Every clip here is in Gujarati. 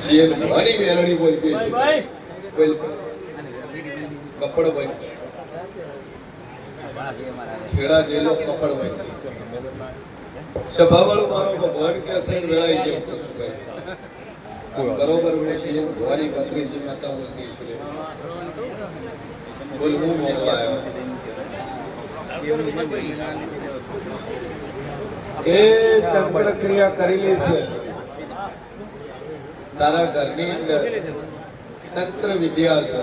સીએમ ઘણી મેલડી બોલતી છે ભાઈ બોલ કપડ ભાઈ ખેડા જેલો કપડ ભાઈ સભાવાળો મારો ભગવાન કે સંગ વેળાઈ ગયો તો શું કહે બરોબર હું સીએમ ઘણી પત્રી માતા બોલતી છું બોલ હું મોકલા આવ્યો એ તંત્ર ક્રિયા કરેલી છે તારા ઘરની અંદર તંત્ર વિદ્યા છે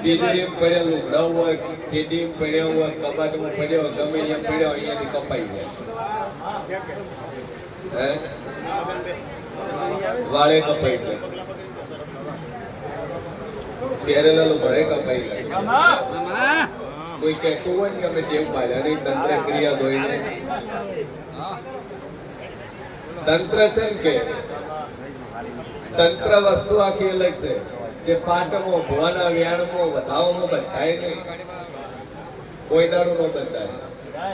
તિજોરી પડ્યા લુગડા હોય ટેડી પડ્યા હોય કબાટમાં પડ્યા હોય ગમે અહીંયા પડ્યા હોય અહીંયાથી કપાઈ જાય વાળે કપાઈ જાય પહેરેલા લુગડે કપાઈ જાય કોઈ કહેતું હોય ને અમે ટેવ પાડ્યા નહીં તંત્ર ક્રિયા ધોઈને તંત્ર છે ને કે તંત્ર વસ્તુ આખી અલગ છે જે પાટમાં ભવાના વ્યાણમાં વધાવમાં બંધાય નહીં કોઈ દાડું નો બંધાય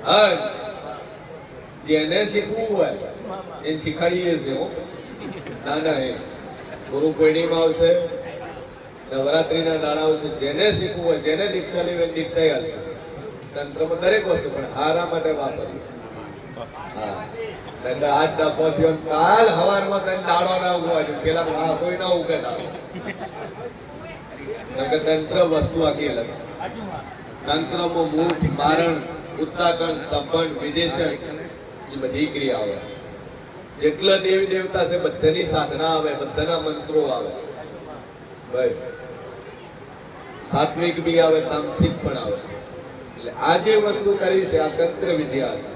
હા જેને શીખવું હોય એ શીખાડીએ છીએ ના ના એ ગુરુ પૂર્ણિમા આવશે નવરાત્રીના દાડા આવશે જેને શીખવું હોય જેને દીક્ષા લેવી દીક્ષા આવશે તંત્રમાં દરેક વસ્તુ પણ હારા માટે વાપરીશ હા આજ ડકો થયો કાલ હવારમાં તને દાડો ના ઉગવાનું પેલા માસોય ના ઉગે તંત્ર વસ્તુ આખી અલગ છે તંત્રમાં મૂળ મારણ ઉત્તાટન સ્તંભન વિદેશન એ બધી ક્રિયા આવે જેટલા દેવી દેવતા છે બધાની સાધના આવે બધાના મંત્રો આવે ભાઈ સાત્વિક બી આવે તામસિક પણ આવે એટલે આ જે વસ્તુ કરી છે આ તંત્ર વિદ્યા છે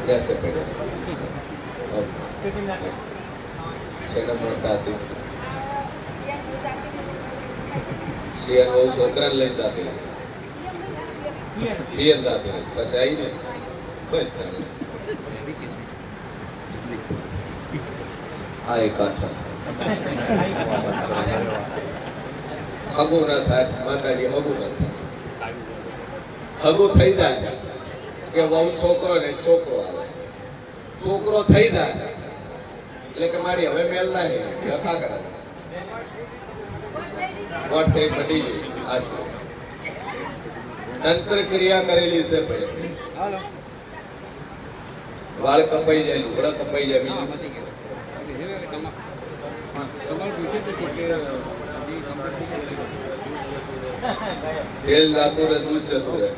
जैसे पहले सेना मोटा थी सीएन वो छोकरा ले जाते पियर जाते बस आई नहीं बस आए काठा हगो ना था माता जी हगो ना था हगो થઈ જાય કે વહુ છોકરો ને છોકરો આવે છોકરો થઈ જાય એટલે કે મારી હવે મેલ નહીં લખા કરે વટ થઈ પડી ગઈ આશુ તંત્ર ક્રિયા કરેલી છે ભાઈ વાળ કપાઈ જાય લુગડા કપાઈ જાય બીજું તેલ જાતું રહે દૂધ જતું રહે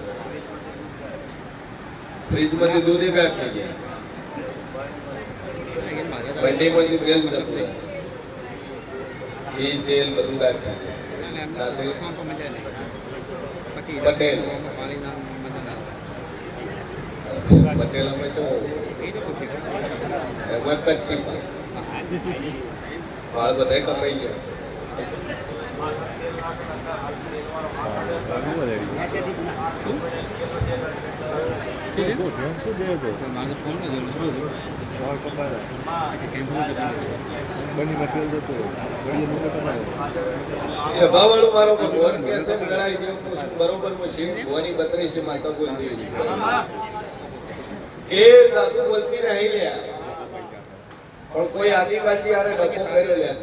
फ्रिज मध्ये दूध गायब થઈ ગયા બંડી માંથી તેલ જતું રહે એ તેલ બધું ગાયબ થઈ ગયા પટેલ પટેલ અમે તો એમાં કચ્છી વાળ બધા કપાઈ ગયા સભાવાળું મારો ભગવાન કે છે લડાઈ જેવું બરોબર મશીન ભવાની 32 માતા બોલતી એ જાદુ બોલતી રહી લ્યા પણ કોઈ આદિવાસી આરે ડકો કર્યો લ્યા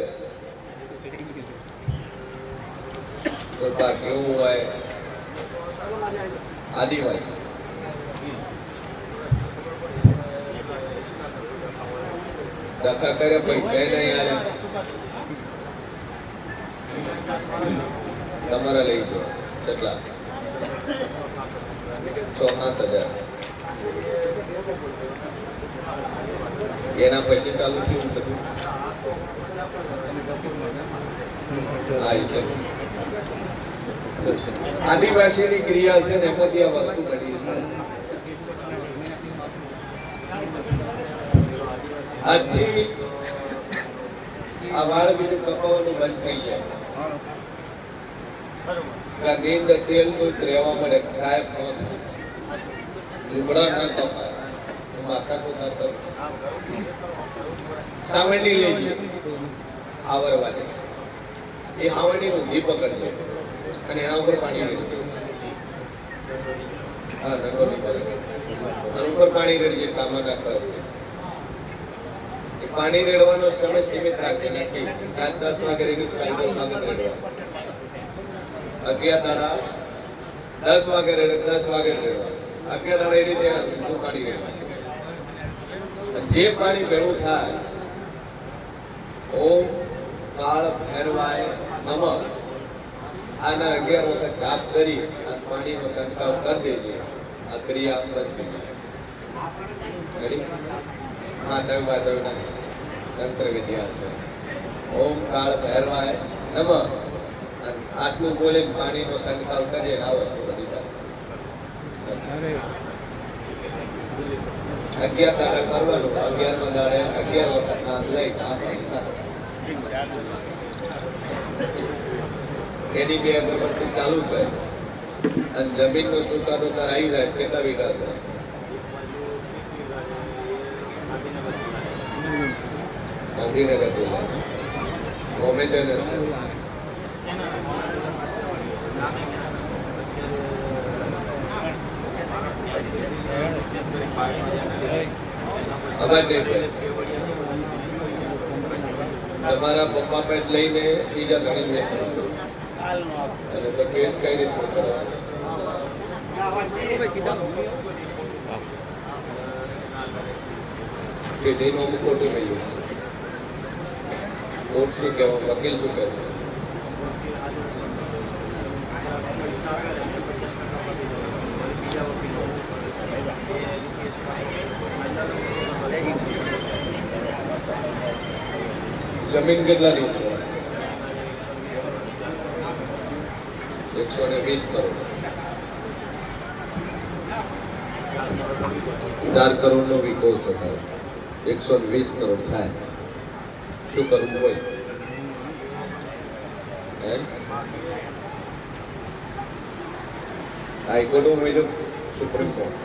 કોઈ બા કેવું હોય આદિવાસી ધક્કા કરે પૈસા નહીં આલે તમારા લઈશો કેટલા 6-7 હજાર એના પછી ચાલુ થયું બધું આદિવાસીની ક્રિયા છે ને એમાંથી આ વસ્તુ બની છે આજથી આ વાળ બીજું કપાવાનું બંધ થઈ જાય નીંદ તેલ કોઈ રહેવા મળે ગાયબ ન થાય લુગડા ન કપાય માથા કો થતો સાવરણી લઈ આવરવાની એ આવરણી નું ઘી પકડજો અને એના ઉપર પાણી રેડી હા રંગોલી કરે અને ઉપર પાણી રેડીએ તાંબાના કળશ એ પાણી રેડવાનો સમય સીમિત રાખે નથી રાત 10 વાગે રેડી કાલ 10 વાગે રેડવા 11 દાડા 10 વાગે રેડે 10 વાગે રેડવા 11 દાડા એ રીતે ઊંધું પાણી રેડવા જે પાણી ભેળું થાય ઓમ કાળ ભૈરવાય નમઃ આના 11 વખત જાપ કરી આ પાણીનો છંટકાવ કરી દેજે આ ક્રિયા બંધ થઈ માધવના તંત્ર વિદ્યા છે ઓમ કાળ ભૈરવાય નમઃ આટલું બોલે પાણીનો છંટકાવ કરીએ આ વસ્તુ બધી થાય 11 દાડા કરવાનું 11મા દાડે 11 વખત નામ લઈ આ પાણી સાથે એની બે અગરબત્તી ચાલુ કરે અને જમીનનો ચુકાદો તાર આવી જાય કેટલા વીઘા છે ગાંધીનગર જિલ્લા ઓમેચર તમારા પપ્પા પેટ લઈને બીજા ઘણી બેસવાનું અને તો કેસ કઈ રીતે કરવાનો કે જેનું અમુક ખોટું થઈ જશે કોર્ટ શું કહેવું વકીલ શું કહેવું જમીન કેટલાની છે 120 કરોડ 4 કરોડનો વીકો છે 120 કરોડ થાય શું કરવું હોય હાઈકોર્ટમાં મળ્યો સુપ્રીમ કોર્ટ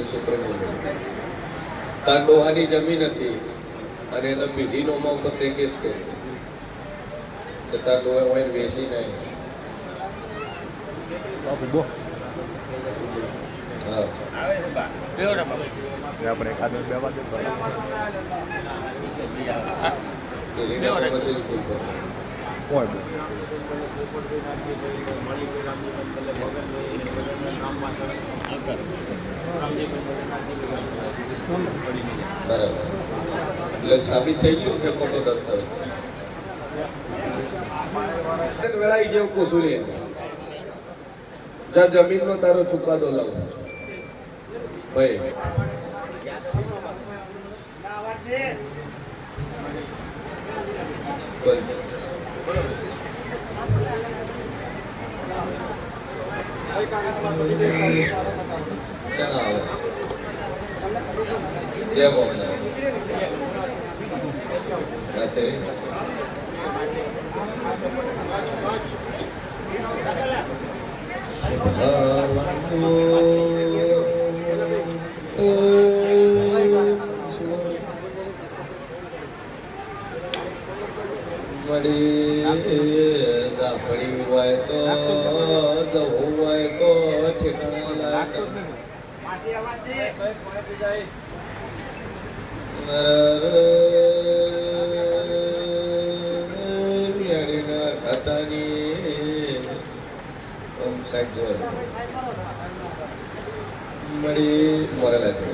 સુપ્રીમ કોર્ટ તાર ડોહાની જમીન હતી અને એના પેઢીનો માં વખતે કેસ કર્યો કે તાર ડોહે હોય વેચી નહીં આપણે એકાદ બે વાત એટલે સાબિત થઈ ગયું કે ખોટો દસ્તાવેજ વેળાઈ જેવું કોસુલી જા જમીનનો તારો ચુકાદો લાવ ભાઈ જય ભગવાન રાતે પડી હોય તો જવું હોય તો ઠેકાણા ખાતાની સાઈડ મળી મોરેલા છે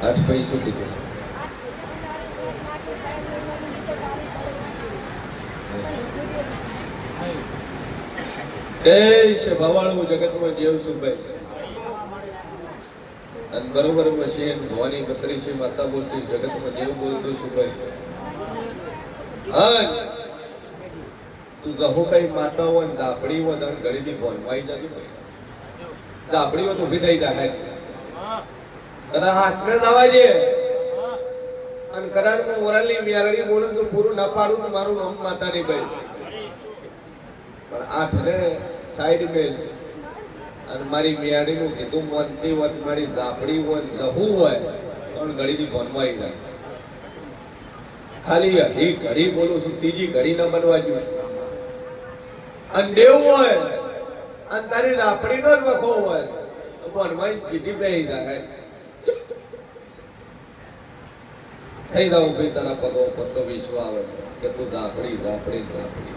આઠ પૈસો કીધું ભવાળું જગતમાં જેવું છું ભાઈ અને બરોબર મશીન ભવાની 32 માતા બોલતી જગતમાં દેવ બોલતો છું ભાઈ હા તું જહો કઈ માતા હોય ને ઝાપડી હોય તો ઘડીથી ભણવાઈ જતી ભાઈ ઝાપડી હોય તો ઊભી થઈ જાય કદાચ હાથને દવા છે અને કદાચ હું મોરાલની મેરડી બોલું તો પૂરું ના પાડું તો મારું નામ માતા નહીં ભાઈ પણ આઠને સાઈડ મેલ અને મારી મેરડીનું કીધું મોનતી હોય મારી ઝાપડી હોય લહુ હોય તો ઘડીથી ભણવાઈ જાય ખાલી હજી ઘડી બોલું છું ત્રીજી ઘડી ન બનવા જોઈએ અને દેવું હોય અને તારી ઝાપડીનો જ વખો હોય તો ભણવાઈ ચીટી બેસી જાય થઈ જાવ ભાઈ તારા પગો પર તો વિશ્વ આવે કે તું ઝાપડી ઝાપડી ઝાપડી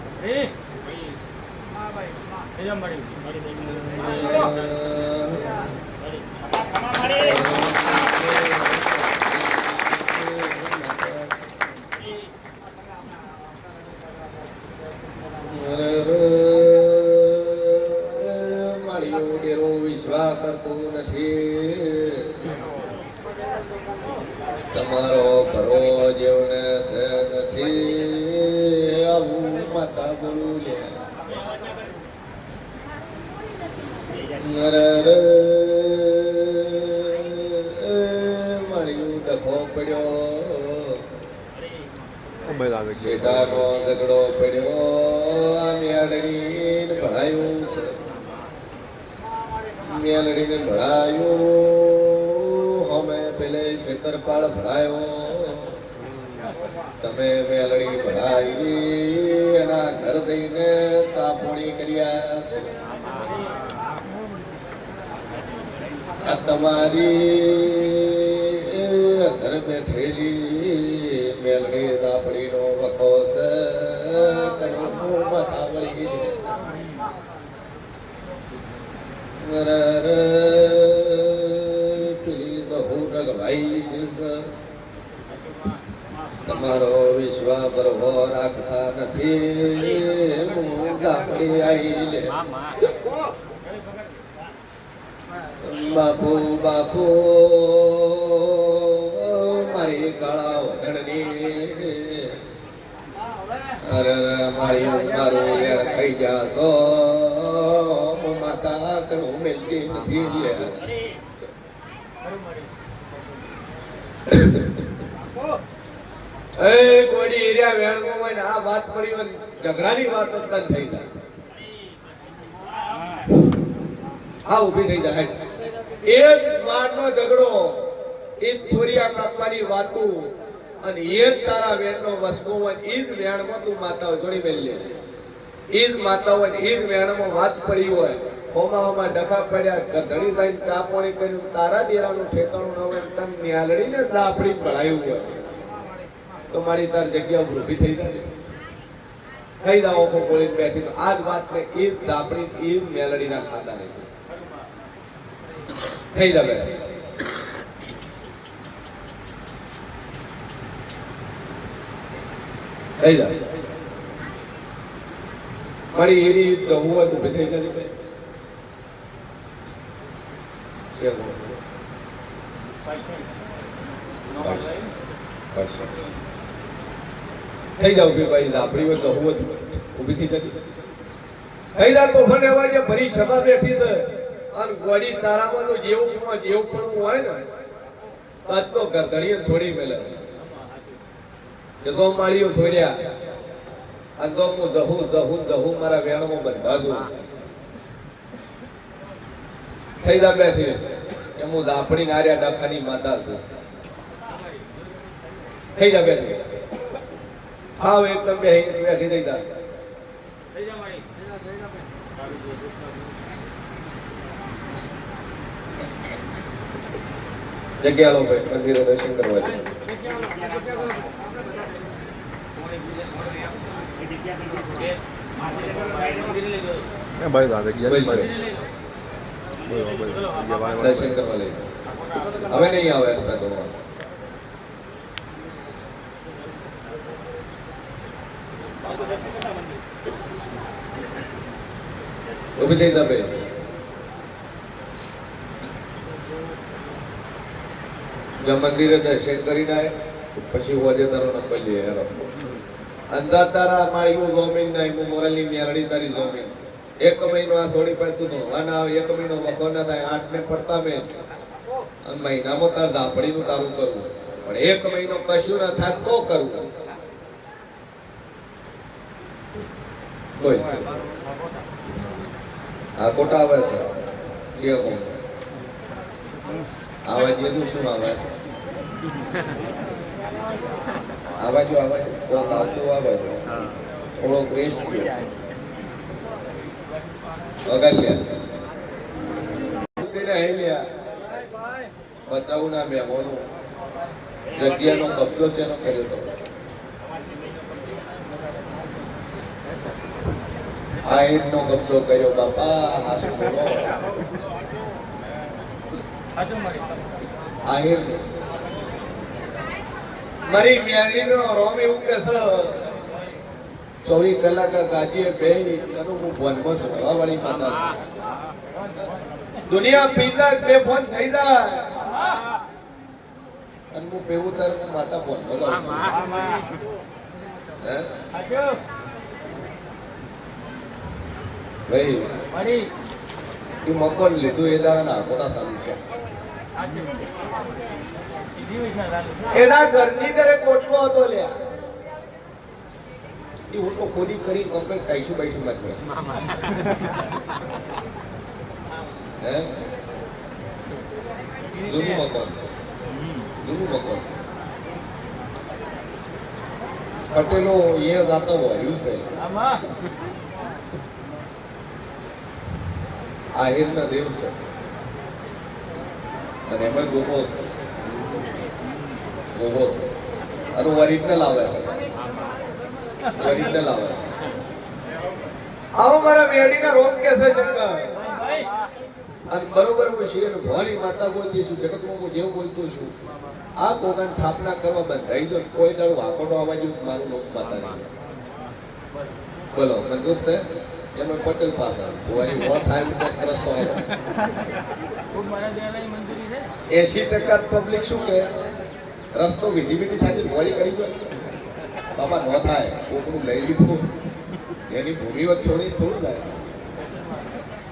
માળીઓ ડેરો વિશ્વાસ કરતો નથી તમારો ભરો જેવને છે નથી આવું માતા બોલું છે માળીઓ ડખો પડ્યો શેઠાનો ઝઘડો પડ્યો મેળડીને ભણાયું છે મેળડીને ભણાયું અમે પેલે શેતરપાળ ભણાયો તમે મેલડી ભણાવી એના ઘર જઈને ચાપોણી કર્યા છે આ તમારી ઘર બેઠેલી મેલડી દાપડીનો વખો છે માથા વળી પેલી બહુ રગભાઈ શીશ તમારો વિશ્વાસ બરવો રાખતા નથી હું દાપડી આવી લે બાપુ બાપુ મારી કાળા વગડની અરે મારી મારું યાર ખાઈ જાશો માતા કણું મેલતી નથી લે એ કોડી એરિયા વેણમાં હોય ને આ વાત પડી હોય ઝઘડાની વાત જ બંધ થઈ જાય આ ઊભી થઈ જાય એ જ મારનો ઝઘડો એ થોરિયા કાપવાની વાતો અને એ જ તારા વેણનો વસકો હોય એ જ વેણમાં તું માતા જોડી મેલી લે એ જ માતા હોય એ જ વેણમાં વાત પડી હોય હોમાં ડખા પડ્યા ગધડી થઈને ચાપોણી કર્યું તારા ડેરાનું ઠેકાણું ન હોય તમ મ્યાલડીને દાપડી ભળાયું હોય તો મારી તાર જગ્યા ઉપર ઊભી થઈ જાય કઈ દાવો પોલીસ બેઠી તો આ જ વાત ને એ જ દાપડી એ જ મેલડીના ખાતા નહીં થઈ જાય થઈ જાય મારી એની જવું હોય તો થઈ જાય થઈ જાવ ભાઈ આપણી હોય જવું હતું ઊભી થઈ જતી થઈ જાય તો મને એવા જે ભરી સભા બેઠી છે અને ગોળી તારામાં જેવું પણ હોય ને આજ તો ગરદણીએ છોડી મેલે કે જો માળીઓ છોડ્યા અને તો હું જહું મારા વેણમાં બંધાજો થઈ જા બેઠી કે હું ઝાપડી નાર્યા ડખાની માતા છું થઈ જા બેઠી આવ એકદમ બેઠી થઈ જા જગ્યા લો ભાઈ મંદિરે દર્શન કરવા જાય ભાઈ દાદા ગયા દર્શન કરવા લઈ હવે નહીં આવે તો ઉભી થઈ જા ભાઈ જો મંદિરે દર્શન કરીને આવે પછી હોજે તારો નંબર લે હેરો અંદાજ તારા મારી જમીન નહીં હું મોરલની મેરડી તારી જમીન એક મહિનો આ સોડી પાસે તું ધોવાના આવે એક મહિનો વખો ના થાય 8 ને પડતા મેં અને મહિનામાં તાર ધાપડીનું તારું કરવું પણ એક મહિનો કશું ના થાય તો કરવું કોઈ આ કોટા આવે છે જે કોણ આવાજ એનું શું આવે છે આવાજો કોક આવતું આવાજો થોડો ગ્રેસ ગયો વગાડ લ્યા બચાવું ના મહેમાનો જગ્યાનો કબજો છે એનો કર્યો તો આહીરનો કબજો કર્યો બાપા હાસુ બોલો આહીર મારી મેરડીનો રોમ એવું કે છે 24 કલાક ગાદીએ બેહી કરું હું ભવનમાં ધોળા વાળી માતા દુનિયા પીઝા બે ફોન થઈ જાય અને હું પેવું તાર હું માતા ભવનમાં ભાઈ એ મકોન લીધું એ દાડા કોટા સારું છે એના ઘરની દરે કોટલો હતો લ્યા એ હું તો ખોદી કરી કમ્પ્લેટ કાઈશું બાઈશું મત હે જૂનું મકાન છે જૂનું મકાન છે પટેલો એ જાતો ભર્યું છે આહિરના દેવ છે અને એમાં ગોગો છે અને ઓરિજિનલ આવે છે ઓરિજિનલ આવે છે આવો મારા મેડીના રોમ કે છે શંકર અને બરોબર હું શિવ ભવાની માતા બોલતી છું જગતમાં હું જેવું બોલતો છું આ કોગાન સ્થાપના કરવા બંધાઈ જો કોઈ દાડો વાકોડો અવાજ મારું લોક માતા નહીં બોલો મંજૂર છે એમાં પટેલ પાછા ભવાની વો થાય રસ્તો આવ્યો 80% પબ્લિક શું કે રસ્તો વિધિ થાય ભોરી કરી દો બાપા ન થાય કોકનું લઈ લીધું એની ભૂમિ વચ્ચે છોડી થોડું જાય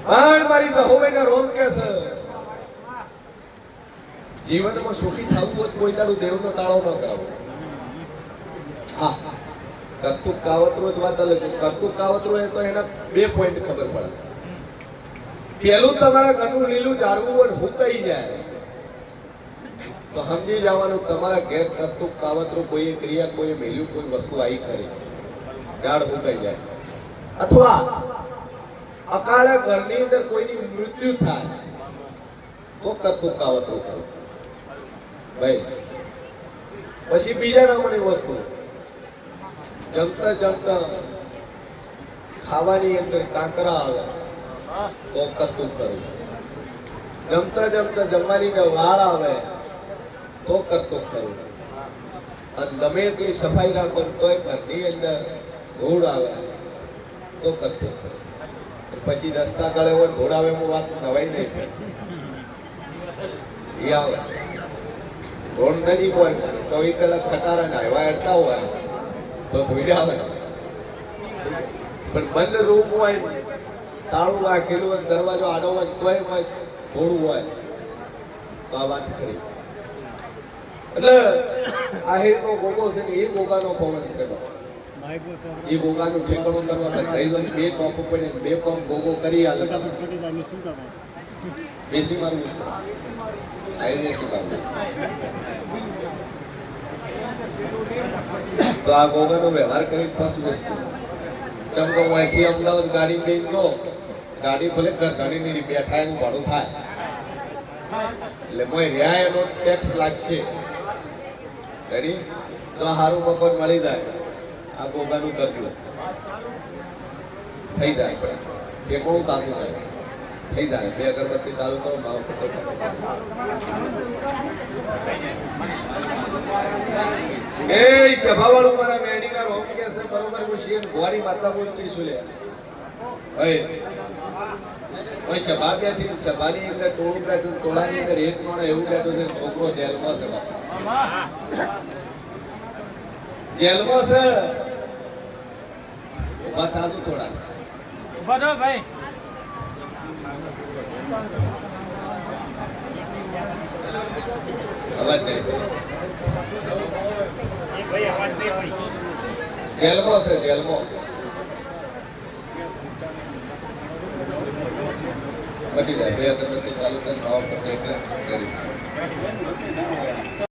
પણ મારી જહોવેના રોમ કે છે જીવનમાં સુખી થવું હોય કોઈ તારું દેવનો ટાળો ન કરાવો હા કર્તુક કાવતરો જ વાત અલગ કર્તુક કાવતરો એ તો એના 2 પોઈન્ટ ખબર પડે પેલું તમારા ઘરનું લીલું ઝાડવું હોય હુકાઈ જાય તો સમજી જવાનું તમારા ઘેર કરતું કાવતરું કોઈ ક્રિયા કોઈ મેલ્યું કોઈ વસ્તુ આવી કરી ઝાડ હુકાઈ જાય અથવા અકાળે ઘરની અંદર કોઈની મૃત્યુ થાય તો કરતું કાવતરું કરવું ભાઈ પછી બીજા નંબરની વસ્તુ જમતા ખાવાની અંદર કાંકરા આવે તો કરતું કરવું જમતા જમવાની વાળ આવે તો કરતો ખરું અને ગમે તે સફાઈ રાખો તોય ઘરની અંદર ધૂળ આવે તો કરતો ખરું પછી રસ્તા ગળે હોય ધૂળ આવે હું વાત નવાઈ નહીં એ આવે ધૂળ નથી હોય 24 કલાક ખટારા નાહવા અડતા હોય તો ધૂળ આવે પણ બંધ રૂમ હોય તાળું રાખેલું હોય દરવાજો આડો હોય તોય ધૂળ હોય તો આ વાત ખરી એટલે આહિરનો ગોગો છે ને એ ગોગાનો પવન છે એ ગોગાનું ઠેકાણું કરવા થઈ ગયું 2 ટોપ ઉપર 2 પંપ ગોગો કરી આલે બેસી મારવું છે આઈને શીખવાનું તો આ ગોગાનો વ્યવહાર કરી ફર્સ્ટ વસ્તુ ચમકો અહીંથી અમદાવાદ ગાડી લઈને જો ગાડી ભલે ગાડીની બેઠા એનું ભાડું થાય એટલે મોય રહ્યા એનો ટેક્સ લાગશે રેડી તો હારું મકાન મળી જાય આ ગોગાનું કરજો થઈ જાય પણ કે કોણ તાતું થાય થઈ જાય 2 અગરબત્તી ચાલુ કરો ભાવ એ સભાવાળું મારા મેડીના રોમ કે છે બરોબર હું શિયન ભવાની માતા બોલતી છું લે કોઈ સભા બેઠી સભાની અંદર ટોળું બેઠું ટોળાની અંદર એક માણસ એવું બેઠું છે છોકરો જેલમાં છે બાપા. જેલમાં છે ઉભા થાતું થોડા ઉભા થો ભાઈ. અવાજ નહીં જેલમાં છે જેલમાં પતી જાય બે અગરબત્તી ચાલુ કરીને ભાવ પતે એટલે કરી.